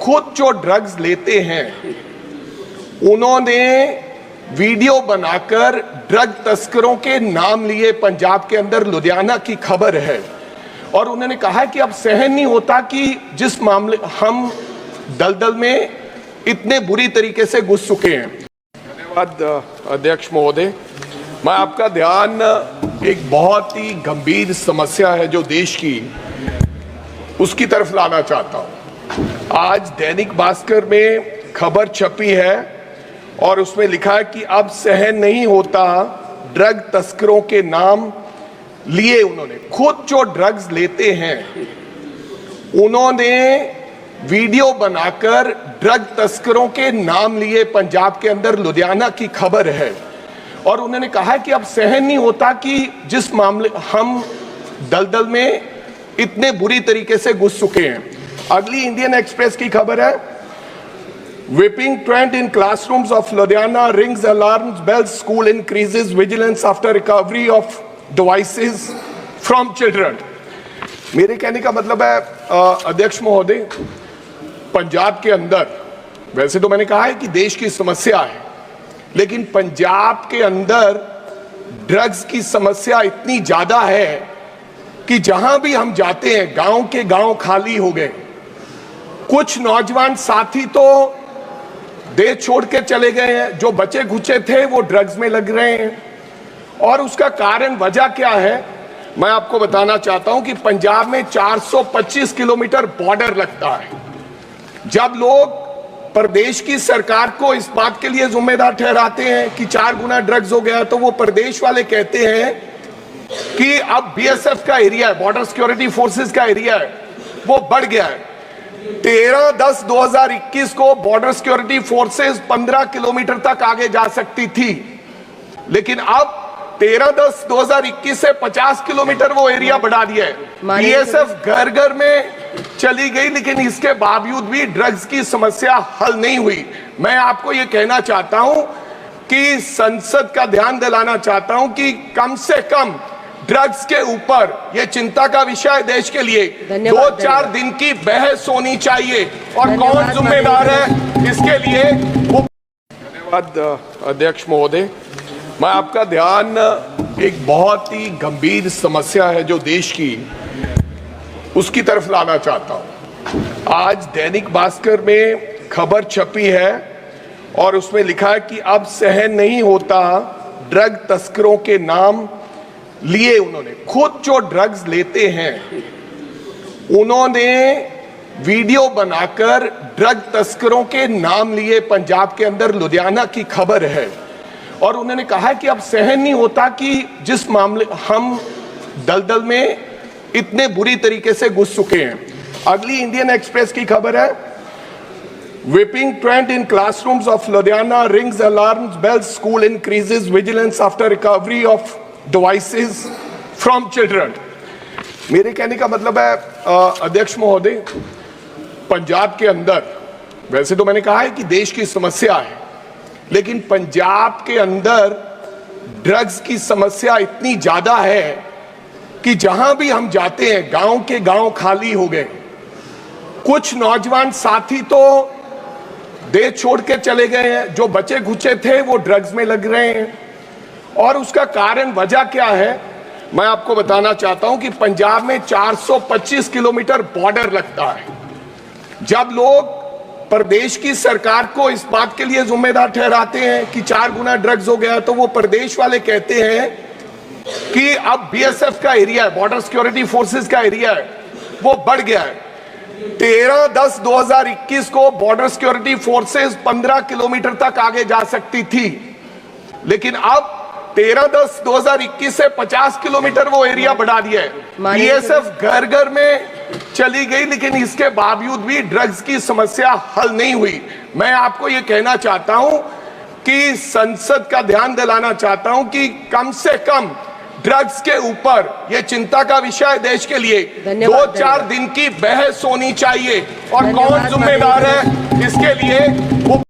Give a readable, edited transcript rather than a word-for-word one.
खुद जो ड्रग्स लेते हैं उन्होंने वीडियो बनाकर ड्रग तस्करों के नाम लिए। पंजाब के अंदर लुधियाना की खबर है और उन्होंने कहा कि अब सहन नहीं होता कि जिस मामले हम दलदल में इतने बुरी तरीके से घुस चुके हैं। धन्यवाद अध्यक्ष महोदय। मैं आपका ध्यान एक बहुत ही गंभीर समस्या है जो देश की, उसकी तरफ लाना चाहता हूं। आज दैनिक भास्कर में खबर छपी है और उसमें लिखा है कि अब सहन नहीं होता ड्रग तस्करों के नाम लिए। उन्होंने खुद जो ड्रग्स लेते हैं उन्होंने वीडियो बनाकर ड्रग तस्करों के नाम लिए। पंजाब के अंदर लुधियाना की खबर है और उन्होंने कहा कि अब सहन नहीं होता कि जिस मामले हम दलदल में इतने बुरी तरीके से घुस चुके हैं। अगली इंडियन एक्सप्रेस की खबर है, whipping trend in classrooms of Ludhiana rings alarms bells, school increases vigilance after recovery of devices from children। मेरे कहने का मतलब है अध्यक्ष महोदय, पंजाब के अंदर वैसे तो मैंने कहा है कि देश की समस्या है, लेकिन पंजाब के अंदर ड्रग्स की समस्या इतनी ज्यादा है कि जहां भी हम जाते हैं गांव के गांव खाली हो गए। कुछ नौजवान साथी तो देश छोड़ के चले गए हैं, जो बचे खुचे थे वो ड्रग्स में लग रहे हैं। और उसका कारण वजह क्या है मैं आपको बताना चाहता हूं कि पंजाब में 425 किलोमीटर बॉर्डर लगता है। जब लोग प्रदेश की सरकार को इस बात के लिए जिम्मेदार ठहराते हैं कि 4 गुना ड्रग्स हो गया, तो वो प्रदेश वाले कहते हैं कि अब बीएसएफ का एरिया है, बॉर्डर सिक्योरिटी फोर्सेस का एरिया है, वो बढ़ गया है। 13/10/2021 को बॉर्डर सिक्योरिटी फोर्सेस 15 किलोमीटर तक आगे जा सकती थी, लेकिन अब 13/10/2021 से 50 किलोमीटर वो एरिया बढ़ा दिया है। बीएसएफ घर घर में चली गई, लेकिन इसके बावजूद भी ड्रग्स की समस्या हल नहीं हुई। मैं आपको ये कहना चाहता हूं कि संसद का ध्यान दिलाना चाहता हूं कि कम से कम ड्रग्स के ऊपर यह चिंता का विषय है देश के लिए। 2-4 दिन की बहस होनी चाहिए और कौन जिम्मेदार है इसके लिए वो। धन्यवाद अध्यक्ष महोदय। मैं आपका ध्यान एक बहुत ही गंभीर समस्या है जो देश की, उसकी तरफ लाना चाहता हूं। आज दैनिक भास्कर में खबर छपी है और उसमें लिखा है कि अब सहन नहीं होता ड्रग तस्करों के नाम लिए। उन्होंने खुद जो ड्रग्स लेते हैं उन्होंने वीडियो बनाकर ड्रग तस्करों के नाम लिए। पंजाब के अंदर लुधियाना की खबर है और उन्होंने कहा कि अब सहन नहीं होता कि जिस मामले हम दलदल में इतने बुरी तरीके से घुस चुके हैं। अगली इंडियन एक्सप्रेस की खबर है, whipping trend in classrooms of Ludhiana rings alarms bells, school increases vigilance after recovery of devices from children। मेरे कहने का मतलब है अध्यक्ष महोदय, पंजाब के अंदर वैसे तो मैंने कहा है कि देश की समस्या है, लेकिन पंजाब के अंदर ड्रग्स की समस्या इतनी ज्यादा है कि जहां भी हम जाते हैं गांव के गांव खाली हो गए। कुछ नौजवान साथी तो देश छोड़ के चले गए हैं, जो बचे खुचे थे वो ड्रग्स में लग रहे हैं। और उसका कारण वजह क्या है मैं आपको बताना चाहता हूं कि पंजाब में 425 किलोमीटर बॉर्डर लगता है। जब लोग प्रदेश की सरकार को इस बात के लिए जिम्मेदार ठहराते हैं कि 4 गुना ड्रग्स हो गया, तो वो प्रदेश वाले कहते हैं कि अब बीएसएफ का एरिया है, बॉर्डर सिक्योरिटी फोर्सेस का एरिया है, वो बढ़ गया है। 13/10/2021 को बॉर्डर सिक्योरिटी फोर्सेस 15 किलोमीटर तक आगे जा सकती थी, लेकिन अब 13/10/2021 से 50 किलोमीटर वो एरिया बढ़ा दिया है। बीएसएफ घर घर में चली गई, लेकिन इसके बावजूद भी ड्रग्स की समस्या हल नहीं हुई। मैं आपको ये कहना चाहता हूं कि संसद का ध्यान दिलाना चाहता हूं कि कम से कम ड्रग्स के ऊपर यह चिंता का विषय है देश के लिए। 2-4 दिन की बहस होनी चाहिए और कौन जिम्मेदार है इसके लिए वो।